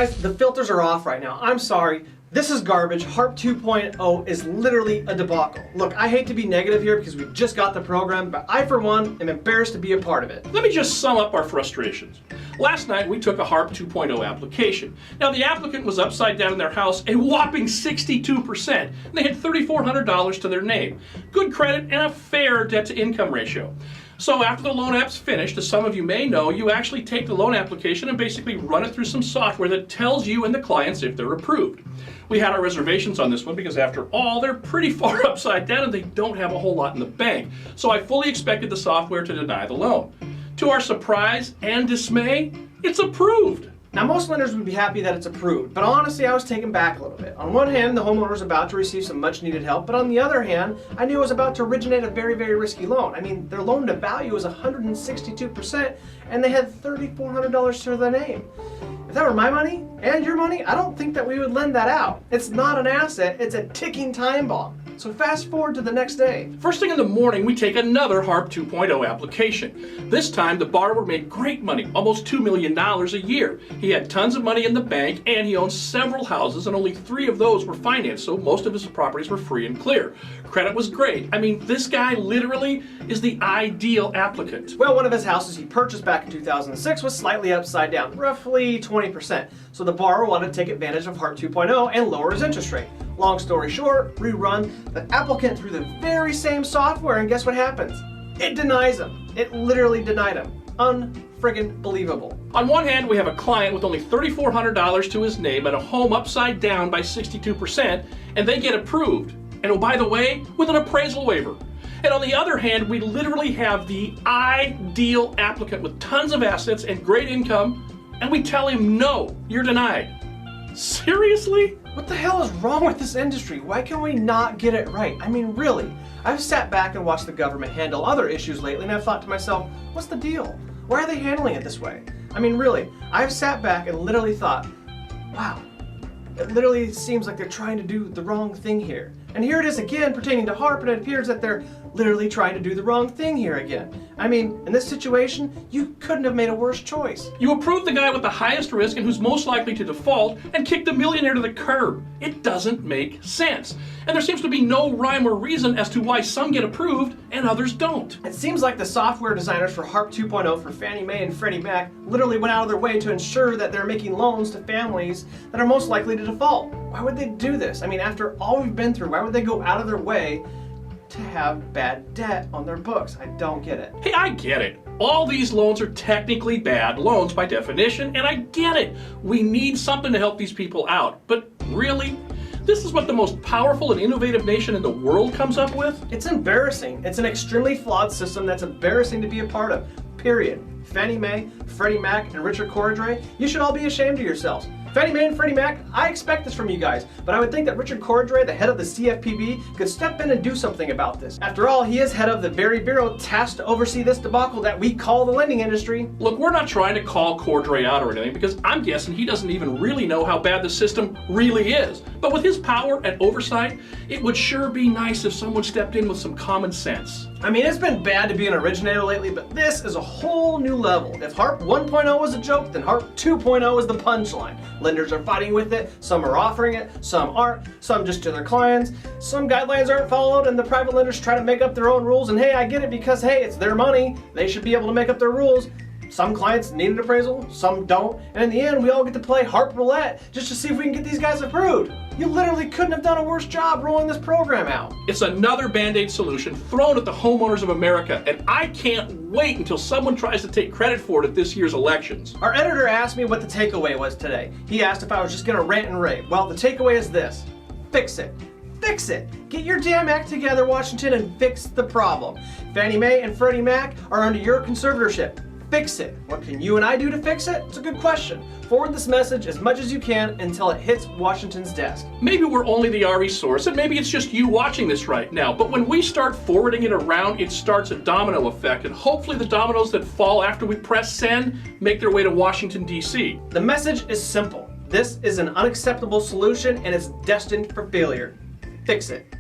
guys, the filters are off right now. I'm sorry. This is garbage. HARP 2.0 is literally a debacle. Look, I hate to be negative here because we just got the program, but I, for one, am embarrassed to be a part of it. Let me just sum up our frustrations. Last night, we took a HARP 2.0 application. Now, the applicant was upside down in their house a whopping 62%, and they had $3,400 to their name. Good credit and a fair debt-to-income ratio. So after the loan app's finished, as some of you may know, you actually take the loan application and basically run it through some software that tells you and the clients if they're approved. We had our reservations on this one because after all, they're pretty far upside down and they don't have a whole lot in the bank. So I fully expected the software to deny the loan. To our surprise and dismay, it's approved. Now, most lenders would be happy that it's approved, but honestly, I was taken back a little bit. On one hand, the homeowner was about to receive some much needed help, but on the other hand, I knew I was about to originate a very, very risky loan. I mean, their loan to value was 162%, and they had $3,400 to their name. If that were my money and your money, I don't think that we would lend that out. It's not an asset, it's a ticking time bomb. So fast forward to the next day. First thing in the morning, we take another HARP 2.0 application. This time, the borrower made great money, almost $2 million a year. He had tons of money in the bank, and he owned several houses, and only 3 of those were financed, so most of his properties were free and clear. Credit was great. I mean, this guy literally is the ideal applicant. Well, one of his houses he purchased back in 2006 was slightly upside down, roughly 20%. So the borrower wanted to take advantage of HARP 2.0 and lower his interest rate. Long story short, we run the applicant through the very same software, and guess what happens? It denies him. It literally denied him. Unfriggin' believable. On one hand, we have a client with only $3,400 to his name and a home upside down by 62%, and they get approved. And oh, by the way, with an appraisal waiver. And on the other hand, we literally have the ideal applicant with tons of assets and great income, and we tell him, no, you're denied. Seriously? What the hell is wrong with this industry? Why can we not get it right? I mean, really. I've sat back and watched the government handle other issues lately, and I've thought to myself, what's the deal? Why are they handling it this way? I mean, really, I've sat back and literally thought, wow, it literally seems like they're trying to do the wrong thing here. And here it is again pertaining to HARP, and it appears that they're literally trying to do the wrong thing here again. I mean, in this situation, you couldn't have made a worse choice. You approved the guy with the highest risk and who's most likely to default and kicked the millionaire to the curb. It doesn't make sense. And there seems to be no rhyme or reason as to why some get approved and others don't. It seems like the software designers for HARP 2.0 for Fannie Mae and Freddie Mac literally went out of their way to ensure that they're making loans to families that are most likely to default. Why would they do this? I mean, after all we've been through, why would they go out of their way to have bad debt on their books? I don't get it. Hey, I get it. All these loans are technically bad loans by definition, and I get it. We need something to help these people out. But really? This is what the most powerful and innovative nation in the world comes up with? It's embarrassing. It's an extremely flawed system that's embarrassing to be a part of. Period. Fannie Mae, Freddie Mac, and Richard Cordray, you should all be ashamed of yourselves. Fannie Mae and Freddie Mac, I expect this from you guys, but I would think that Richard Cordray, the head of the CFPB, could step in and do something about this. After all, he is head of the very bureau tasked to oversee this debacle that we call the lending industry. Look, we're not trying to call Cordray out or anything because I'm guessing he doesn't even really know how bad the system really is. But with his power and oversight, it would sure be nice if someone stepped in with some common sense. I mean, it's been bad to be an originator lately, but this is a whole new level. If HARP 1.0 was a joke, then HARP 2.0 is the punchline. Lenders are fighting with it, some are offering it, some aren't, some just to their clients, some guidelines aren't followed, and the private lenders try to make up their own rules, and hey, I get it because, hey, it's their money, they should be able to make up their rules. Some clients need an appraisal, some don't, and in the end, we all get to play HARP Roulette just to see if we can get these guys approved. You literally couldn't have done a worse job rolling this program out. It's another Band-Aid solution thrown at the homeowners of America, and I can't wait until someone tries to take credit for it at this year's elections. Our editor asked me what the takeaway was today. He asked if I was just gonna rant and rave. Well, the takeaway is this: fix it. Fix it. Get your damn act together, Washington, and fix the problem. Fannie Mae and Freddie Mac are under your conservatorship. Fix it. What can you and I do to fix it? It's a good question. Forward this message as much as you can until it hits Washington's desk. Maybe we're only the RE source, and maybe it's just you watching this right now, but when we start forwarding it around, it starts a domino effect, and hopefully the dominoes that fall after we press send make their way to Washington, D.C. The message is simple. This is an unacceptable solution, and it's destined for failure. Fix it.